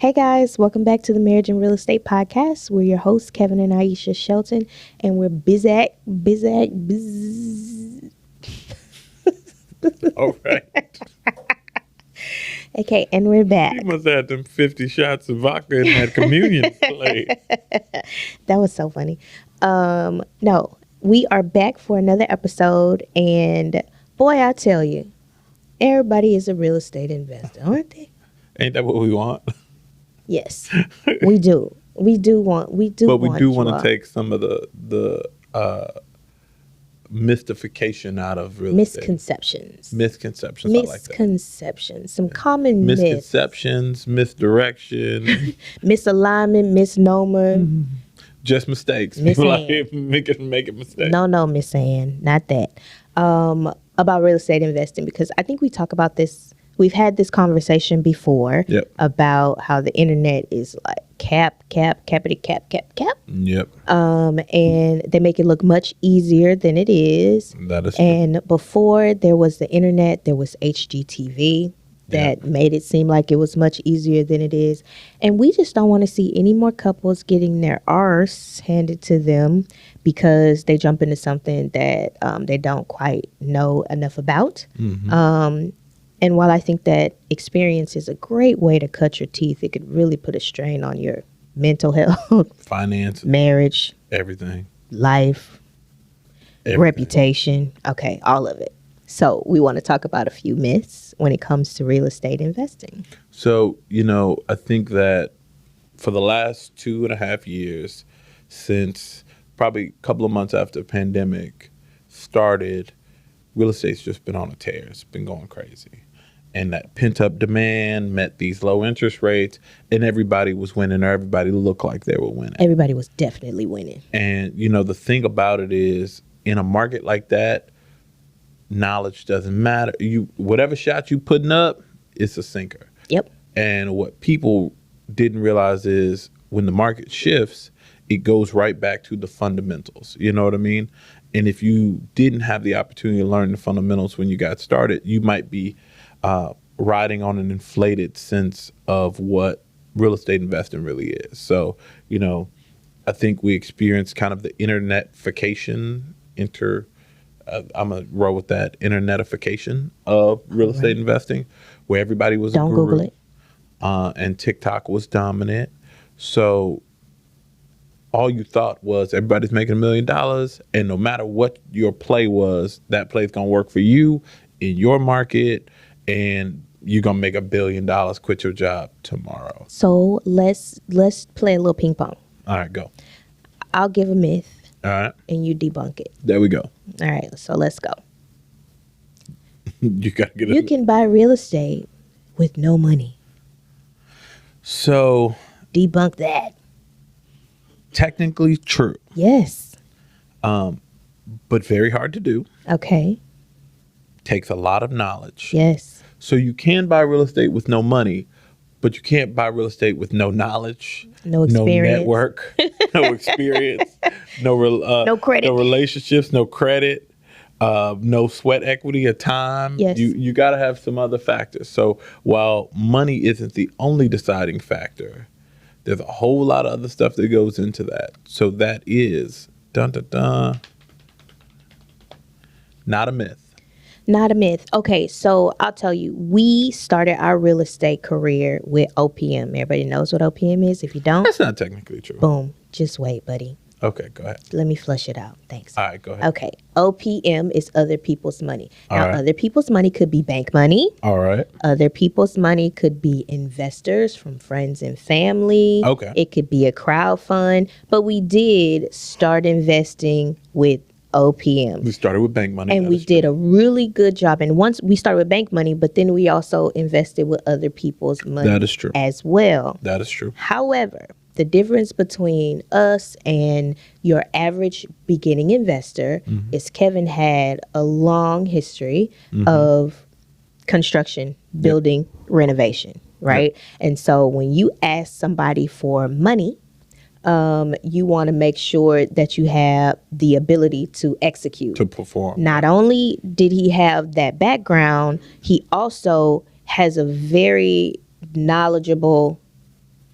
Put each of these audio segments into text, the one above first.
Hey guys, welcome back to the Marriage and Real Estate Podcast. We're your hosts, Kevin and Aisha Shelton, and we're busy. All right. Okay, and we're back. She must have had them 50 shots of vodka in that communion plate. That was so funny. No, we are back for another episode, and boy, I tell you, everybody is a real estate investor, aren't they? Ain't that what we want? Yes, we do. But we do want to take some of the mystification out of real estate. misconceptions. Misconceptions. I like that. Misconceptions. Some common Misconceptions, misdirection, misalignment, misnomer. just mistakes. Miss People Ann. out here making mistakes. No, Miss Ann, not that. About real estate investing, because I think we talk about this. We've had this conversation before about how the internet is like cap. Yep. And they make it look much easier than it is. That is true. And before there was the internet, there was HGTV that made it seem like it was much easier than it is. And we just don't want to see any more couples getting their arse handed to them because they jump into something that they don't quite know enough about. And while I think that experience is a great way to cut your teeth, it could really put a strain on your mental health, Finance, marriage, everything. life, Everything. reputation. Okay, all of it. So we want to talk about a few myths when it comes to real estate investing. So, I think that for the last 2.5 years, since probably a couple of months after the pandemic started, real estate's just been on a tear. It's been going crazy. And that pent-up demand met these low interest rates, and everybody was winning, or everybody looked like they were winning. Everybody was definitely winning. And, the thing about it is, in a market like that, knowledge doesn't matter. Whatever shot you putting up, it's a sinker. Yep. And what people didn't realize is when the market shifts, it goes right back to the fundamentals. You know what I mean? And if you didn't have the opportunity to learn the fundamentals when you got started, you might be riding on an inflated sense of what real estate investing really is. So, I think we experienced kind of the internetification, I'm going to roll with that, internetification of real estate investing, where everybody was Don't a guru, Google it. and TikTok was dominant. So all you thought was everybody's making $1 million, and no matter what your play was, that play's going to work for you in your market, and you're going to make $1 billion, quit your job tomorrow. So let's play a little ping pong. All right, go. I'll give a myth. All right. And you debunk it. There we go. All right, so let's go. You got to get it. You can buy real estate with no money. So Debunk that. technically true, Yes. but very hard to do. Okay. Takes a lot of knowledge. Yes. So you can buy real estate with no money, but you can't buy real estate with no knowledge, No experience. no network, no experience, no credit. no relationships, no credit, no sweat equity or time. Yes. You got to have some other factors. So while money isn't the only deciding factor, there's a whole lot of other stuff that goes into that. So that is not a myth. Not a myth. Okay, so I'll tell you, we started our real estate career with OPM. Everybody knows what OPM is. If you don't, That's not technically true. boom, just wait, buddy. Okay, go ahead. Let me flush it out. Thanks. All right, go ahead. Okay, OPM is other people's money. All Now, right. other people's money could be bank money. All right. Other people's money could be investors from friends and family. Okay. It could be a crowd fund. But we did start investing with OPM. We started with bank money. And that we is did true. a really good job. And once we started with bank money, but then we also invested with other people's money That is true. as well. That is true. However, the difference between us and your average beginning investor is Kevin had a long history of construction, building, renovation, right? And so when you ask somebody for money, you want to make sure that you have the ability to execute. To perform. Not only did he have that background, he also has a very knowledgeable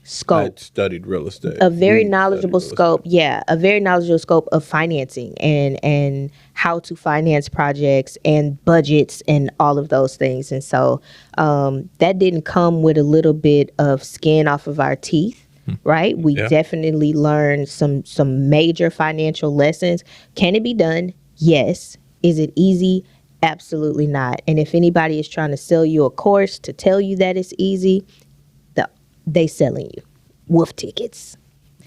I scope, had studied real estate. a very We studied knowledgeable real estate. scope. Yeah, a very knowledgeable scope of financing and how to finance projects and budgets and all of those things. And so that didn't come with a little bit of skin off of our teeth. Right, we Yeah. definitely learned some major financial lessons. Can it be done? Yes. Is it easy? Absolutely not. And if anybody is trying to sell you a course to tell you that it's easy, they selling you wolf tickets.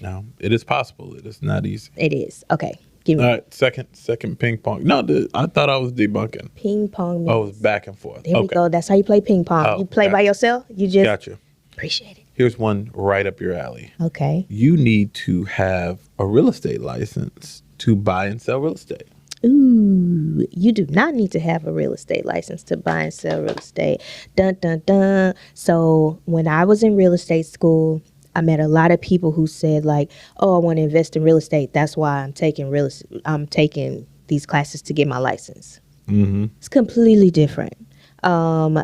No, it is possible. It is not easy. It is. Okay. Give All me right, second ping pong. No, I thought I was debunking. ping pong. I was Minutes. back and forth. There we go. That's how you play ping pong. Oh, You play by gotcha. yourself? You just Gotcha. appreciate it. Here's one right up your alley. Okay. You need to have a real estate license to buy and sell real estate. Ooh, you do not need to have a real estate license to buy and sell real estate. Dun dun dun. So when I was in real estate school, I met a lot of people who said like, "Oh, I want to invest in real estate. That's why I'm taking I'm taking these classes to get my license." Mm-hmm. It's completely different. Um,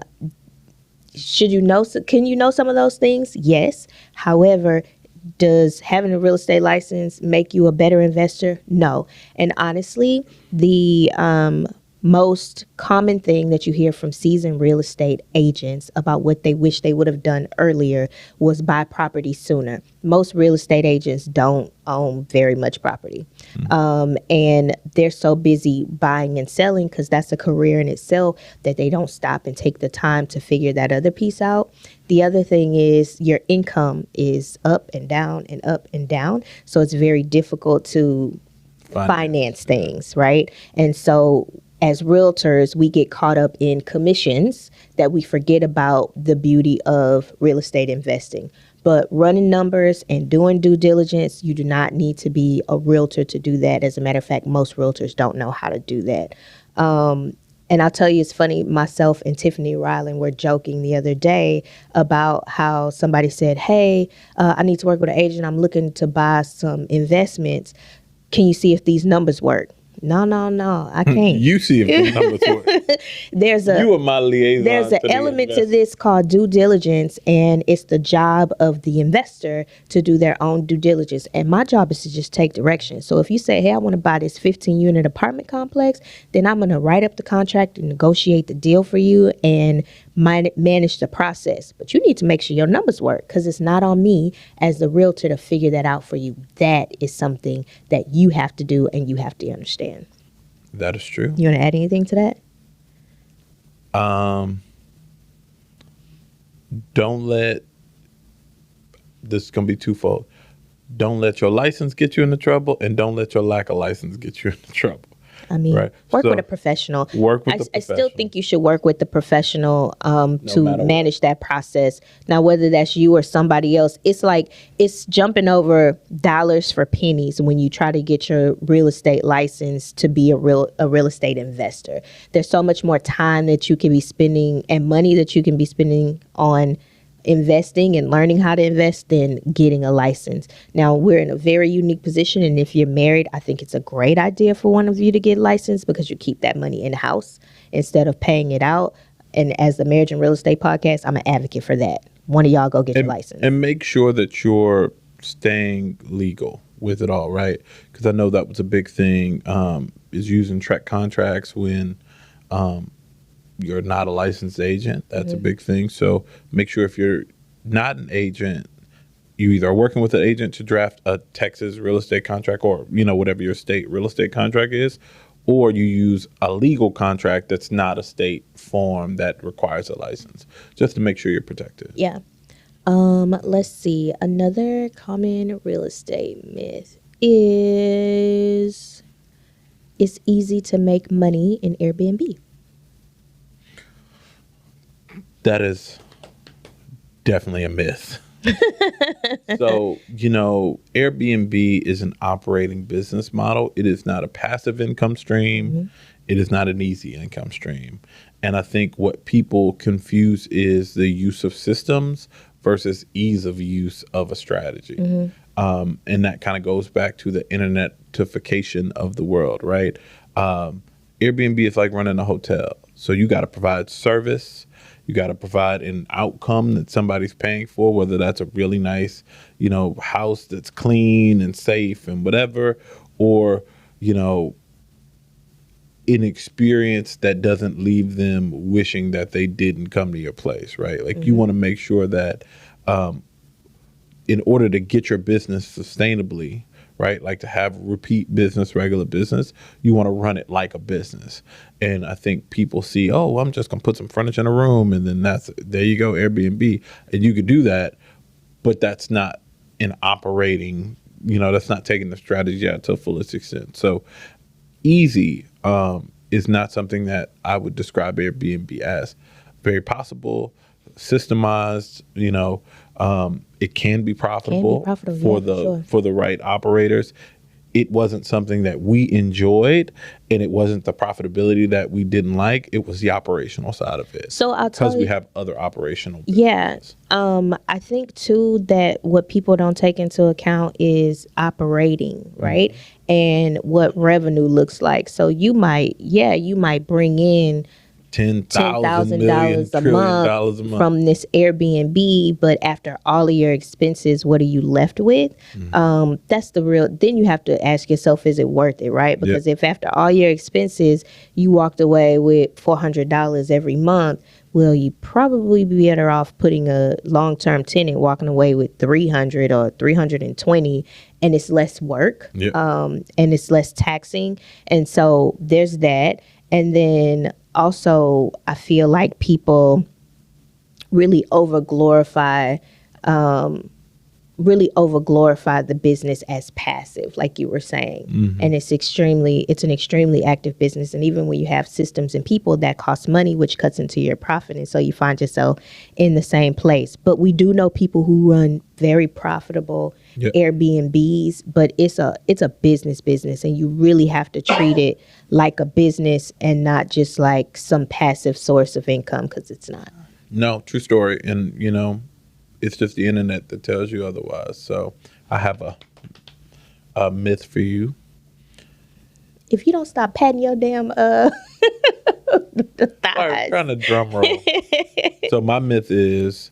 should you know? Can you know some of those things? Yes. However, does having a real estate license make you a better investor? No. And honestly, the most common thing that you hear from seasoned real estate agents about what they wish they would have done earlier was buy property sooner. Most real estate agents don't own very much property. And they're so busy buying and selling because that's a career in itself that they don't stop and take the time to figure that other piece out. The other thing is your income is up and down and up and down. So it's very difficult to finance things, right? And so as realtors, we get caught up in commissions that we forget about the beauty of real estate investing. But running numbers and doing due diligence, you do not need to be a realtor to do that. As a matter of fact, most realtors don't know how to do that. And I'll tell you, it's funny, myself and Tiffany Ryland were joking the other day about how somebody said, hey, I need to work with an agent. I'm looking to buy some investments. Can you see if these numbers work? No, I can't. You see if the numbers work. You are my liaison. There's an element to this called due diligence, and it's the job of the investor to do their own due diligence. And my job is to just take direction. So if you say, hey, I want to buy this 15-unit apartment complex, then I'm going to write up the contract and negotiate the deal for you and manage the process. But you need to make sure your numbers work because it's not on me as the realtor to figure that out for you. That is something that you have to do and you have to understand. That is true. You want to add anything to that? Don't let, this is going to be twofold. Don't let your license get you into trouble, and don't let your lack of license get you into trouble. I mean, right. Work with a professional. I still think you should work with the professional to manage that process. Now, whether that's you or somebody else, it's like it's jumping over dollars for pennies when you try to get your real estate license to be a real estate investor. There's so much more time that you can be spending and money that you can be spending on investing and learning how to invest than getting a license. Now, we're in a very unique position, and if you're married, I think it's a great idea for one of you to get licensed because you keep that money in-house instead of paying it out. And as the Marriage and Real Estate Podcast, I'm an advocate for that. One of y'all go get your license. And make sure that you're staying legal with it all, right? Because I know that was a big thing, is using track contracts when you're not a licensed agent. That's a big thing. So make sure if you're not an agent, you either are working with an agent to draft a Texas real estate contract or, whatever your state real estate contract is, or you use a legal contract that's not a state form that requires a license, just to make sure you're protected. Yeah. Let's see. Another common real estate myth is it's easy to make money in Airbnb. That is definitely a myth. So, Airbnb is an operating business model. It is not a passive income stream. Mm-hmm. It is not an easy income stream. And I think what people confuse is the use of systems versus ease of use of a strategy. Mm-hmm. And that kind of goes back to the internetification of the world, right? Airbnb is like running a hotel. So you got to provide service. You got to provide an outcome that somebody's paying for, whether that's a really nice, house that's clean and safe and whatever, or, you know, an experience that doesn't leave them wishing that they didn't come to your place, right? Like you want to make sure that in order to get your business sustainably, right? Like to have repeat business, regular business, you want to run it like a business. And I think people see, oh, well, I'm just going to put some furniture in a room and then there you go, Airbnb. And you could do that, but that's not an operating, that's not taking the strategy out to the fullest extent. So easy is not something that I would describe Airbnb as. Very possible, systemized, it can be profitable, for the right operators. It wasn't something that we enjoyed, and it wasn't the profitability that we didn't like. It was the operational side of it. So I'll tell you, because we have other operational businesses. Yeah. I think too that what people don't take into account is operating, right? And what revenue looks like. So you might bring in $10,000 a month from this Airbnb, but after all of your expenses, what are you left with? That's the real. Then you have to ask yourself, is it worth it, right? Because if after all your expenses, you walked away with $400 every month, well, you probably be better off putting a long-term tenant walking away with 300 or 320, and it's less work, and it's less taxing, and so there's that. And then also, I feel like people really over glorify the business as passive, like you were saying. And it's an extremely active business. And even when you have systems and people, that cost money, which cuts into your profit. And so you find yourself in the same place. But we do know people who run very profitable Airbnbs, but it's a business, and you really have to treat it like a business and not just like some passive source of income, because it's not. No, true story. And, it's just the internet that tells you otherwise. So I have a myth for you. If you don't stop patting your damn thighs. I'm trying to drum roll. So my myth is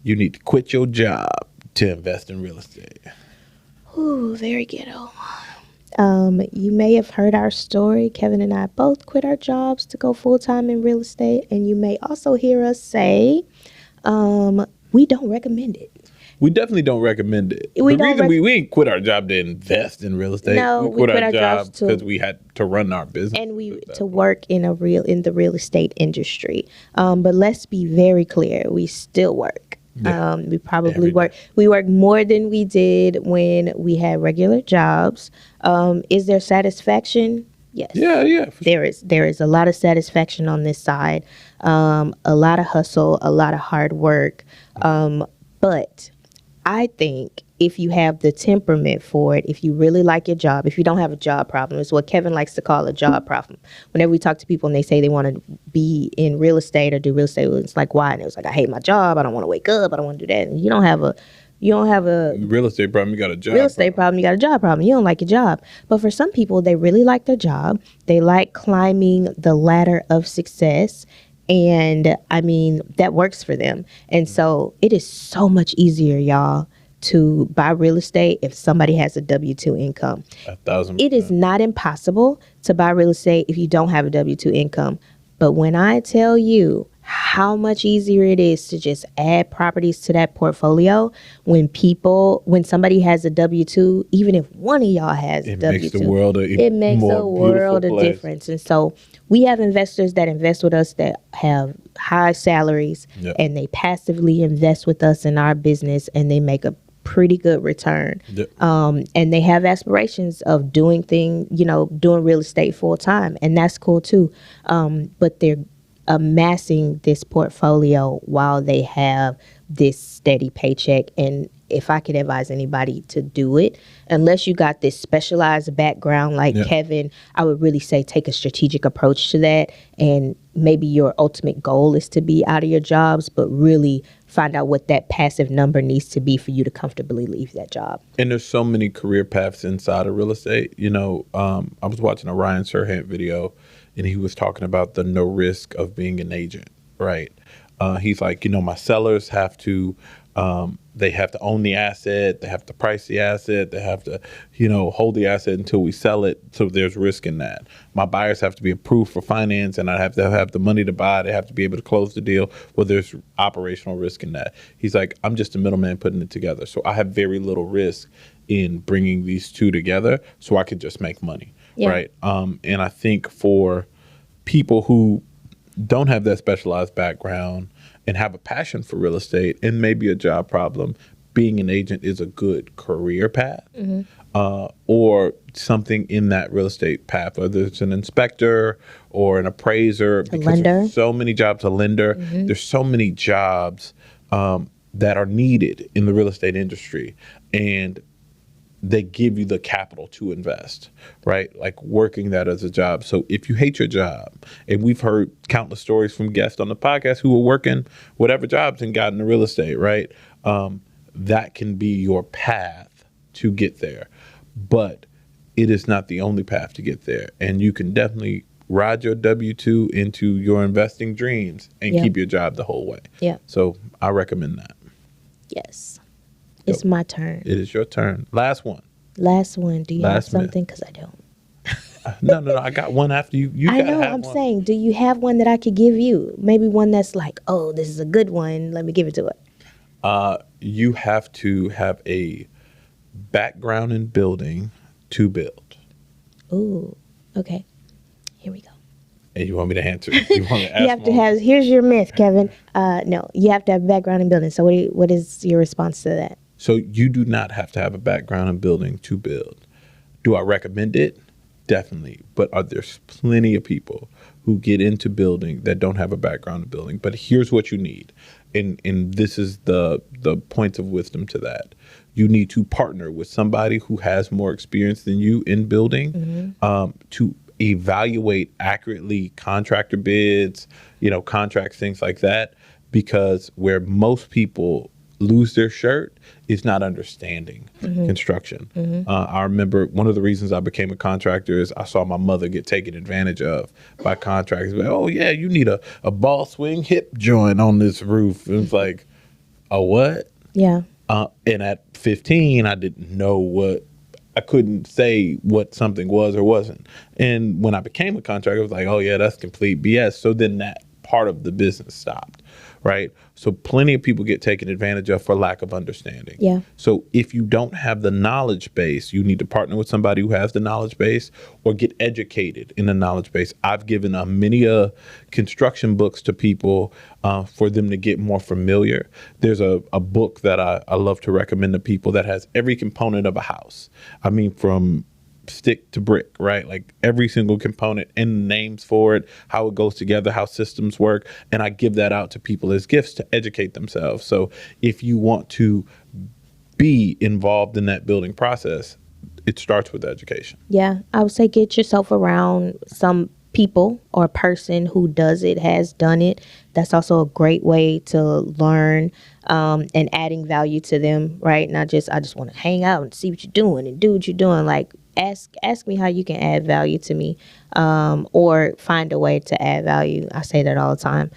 you need to quit your job to invest in real estate. Ooh, very ghetto. You may have heard our story. Kevin and I both quit our jobs to go full-time in real estate. And you may also hear us say, we don't recommend it. We definitely don't recommend it. The reason we ain't quit our job to invest in real estate. No, we quit our job because we had to run our business. And to work in the real estate industry. But let's be very clear. We still work. We probably work. We work more than we did when we had regular jobs. Is there satisfaction? Yes. Yeah. There is a lot of satisfaction on this side. A lot of hustle, a lot of hard work. But I think if you have the temperament for it, if you really like your job, if you don't have a job problem, it's what Kevin likes to call a job problem. Whenever we talk to people and they say they want to be in real estate or do real estate, it's like, why? And it was like, I hate my job. I don't want to wake up. I don't want to do that. And you don't have a real estate problem. You got a job. Real estate problem. You got a job problem. You don't like your job. But for some people, they really like their job. They like climbing the ladder of success. And I mean, that works for them. And so it is so much easier, y'all, to buy real estate if somebody has a W-2 income. 1,000%. It is not impossible to buy real estate if you don't have a W-2 income. But when I tell you how much easier it is to just add properties to that portfolio, when somebody has a W-2, even if one of y'all has a W-2, it makes a world of difference. And so we have investors that invest with us that have high salaries, and they passively invest with us in our business, and they make a pretty good return. And they have aspirations of doing real estate full time, and that's cool too. But they're amassing this portfolio while they have this steady paycheck. And if I could advise anybody to do it, unless you got this specialized background like Kevin, I would really say take a strategic approach to that. And maybe your ultimate goal is to be out of your jobs, but really find out what that passive number needs to be for you to comfortably leave that job. And there's so many career paths inside of real estate. I was watching a Ryan Serhant video, and he was talking about the no risk of being an agent, right? He's like, my sellers have to, they have to own the asset, they have to price the asset, they have to, hold the asset until we sell it. So there's risk in that. My buyers have to be approved for finance, and I have to have the money to buy. They have to be able to close the deal. Well, there's operational risk in that. He's like, I'm just a middleman putting it together. So I have very little risk in bringing these two together, so I could just make money. Yeah. Right. And I think for people who don't have that specialized background and have a passion for real estate and maybe a job problem, being an agent is a good career path. Or something in that real estate path, whether it's an inspector or an appraiser, because lender. there's so many jobs, a lender. There's so many jobs that are needed in the real estate industry, and they give you the capital to invest, right? Like working that as a job. So if you hate your job, and we've heard countless stories from guests on the podcast who were working whatever jobs and got into real estate, right? That can be your path to get there. But it is not the only path to get there. And you can definitely ride your W-2 into your investing dreams and Yep. keep your job the whole way. Yeah. So I recommend that. Yes. It's my turn. It is your turn. Last one. Last one. Do you have Last myth. something? Because I don't. No. I got one after you. You I gotta know. have I'm one. saying, do you have one that I could give you? Maybe one that's like, oh, this is a good one. Let me give it to it. You have to have a background in building to build. Ooh. Okay. Here we go. And you want me to answer? You want me to ask You have to more? have. Here's your myth, Kevin. No, you have to have background in building. So what is your response to that? So you do not have to have a background in building to build. Do I recommend it? Definitely. But there's plenty of people who get into building that don't have a background in building. But here's what you need. And this is the points of wisdom to that. You need to partner with somebody who has more experience than you in building to evaluate accurately contractor bids, contracts, things like that. Because where most people lose their shirt is not understanding construction. I remember one of the reasons I became a contractor is I saw my mother get taken advantage of by contractors. Like, oh yeah, you need a ball swing hip joint on this roof. And it's like, a what? Yeah. And at 15, I didn't know I couldn't say what something was or wasn't. And when I became a contractor, I was like, oh yeah, that's complete BS. So then that part of the business stopped, right? So plenty of people get taken advantage of for lack of understanding. Yeah. So if you don't have the knowledge base, you need to partner with somebody who has the knowledge base or get educated in the knowledge base. I've given many construction books to people for them to get more familiar. There's a book that I love to recommend to people that has every component of a house. I mean, from stick to brick, right? Like every single component and names for it, how it goes together, how systems work. And I give that out to people as gifts to educate themselves. So if you want to be involved in that building process, it starts with education. Yeah. I would say get yourself around some people or a person who does it, has done it. That's also a great way to learn and adding value to them, right? Not just, I just want to hang out and see what you're doing and do what you're doing. Like, ask me how you can add value to me, or find a way to add value. I say that all the time.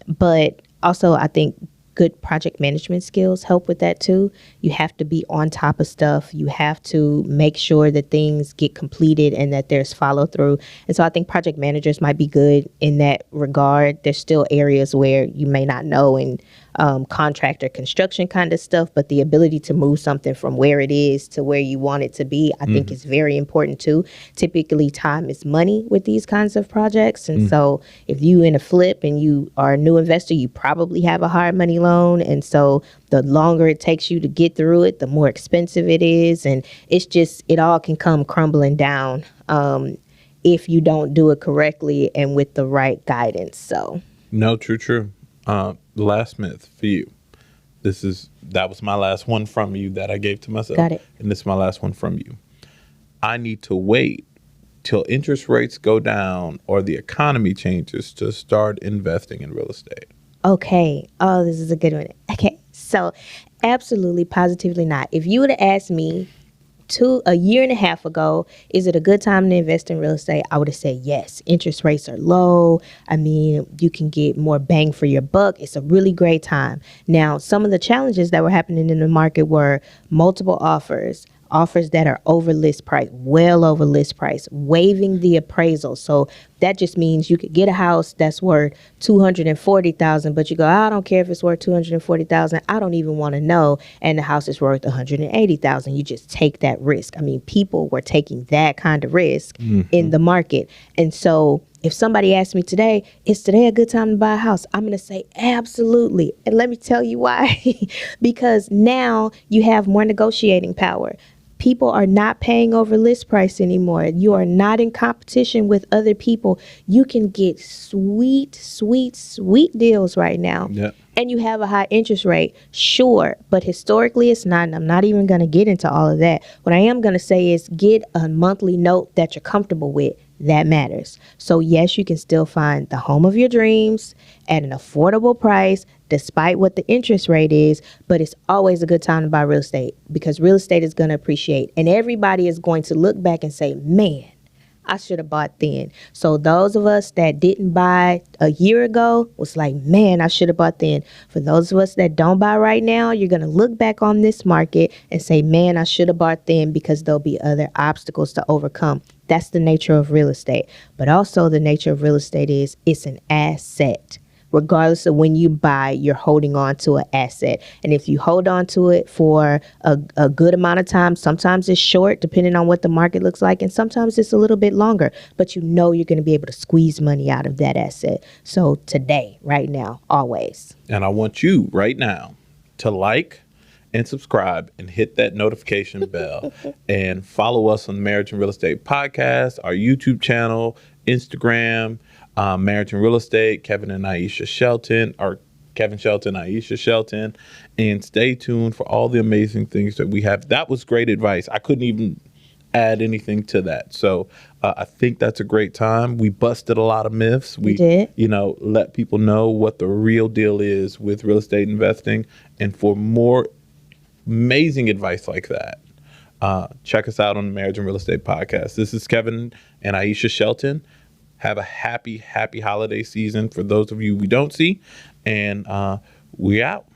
But also I think good project management skills help with that too. You have to be on top of stuff. You have to make sure that things get completed and that there's follow through. And so I think project managers might be good in that regard. There's still areas where you may not know in contractor construction kind of stuff, but the ability to move something from where it is to where you want it to be, I think is very important too. Typically time is money with these kinds of projects. And so if you in a flip and you are a new investor, you probably have a hard money loan. And so the longer it takes you to get through it, the more expensive it is. And it's just, it all can come crumbling down if you don't do it correctly and with the right guidance. So No, true. Last myth for you. That was my last one from you that I gave to myself. Got it. And this is my last one from you. I need to wait till interest rates go down or the economy changes to start investing in real estate. Okay. Oh, this is a good one. Okay. So absolutely, positively not. If you would have asked me a year and a half ago, is it a good time to invest in real estate? I would have said yes. Interest rates are low. I mean, you can get more bang for your buck. It's a really great time. Now, some of the challenges that were happening in the market were multiple offers that are over list price, well over list price, waiving the appraisal. So that just means you could get a house that's worth 240,000, but you go, I don't care if it's worth 240,000. I don't even want to know. And the house is worth 180,000. You just take that risk. I mean, people were taking that kind of risk in the market. And so if somebody asked me today, is today a good time to buy a house? I'm going to say absolutely. And let me tell you why. Because now you have more negotiating power. People are not paying over list price anymore. You are not in competition with other people. You can get sweet, sweet, sweet deals right now. Yeah. And you have a high interest rate, sure, but historically it's not. And I'm not even going to get into all of that. What I am going to say is get a monthly note that you're comfortable with. That matters. So yes, you can still find the home of your dreams at an affordable price, despite what the interest rate is. But it's always a good time to buy real estate because real estate is going to appreciate. And everybody is going to look back and say, man, I should have bought then. So those of us that didn't buy a year ago was like, man, I should have bought then. For those of us that don't buy right now, you're going to look back on this market and say, man, I should have bought then because there'll be other obstacles to overcome. That's the nature of real estate. But also the nature of real estate is it's an asset. Regardless of when you buy, you're holding on to an asset. And if you hold on to it for a good amount of time, sometimes it's short, depending on what the market looks like, and sometimes it's a little bit longer. But you know you're going to be able to squeeze money out of that asset. So today, right now, always. And I want you right now to like and subscribe and hit that notification bell and follow us on the Marriage and Real Estate Podcast, our YouTube channel, Instagram, Marriage and Real Estate, Kevin and Aisha Shelton, or Kevin Shelton, Aisha Shelton, and stay tuned for all the amazing things that we have. That was great advice. I couldn't even add anything to that. So I think that's a great time. We busted a lot of myths. We did. Let people know what the real deal is with real estate investing. And for more amazing advice like that, check us out on the Marriage and Real Estate Podcast. This is Kevin and Aisha Shelton. Have a happy, happy holiday season for those of you we don't see. And we out.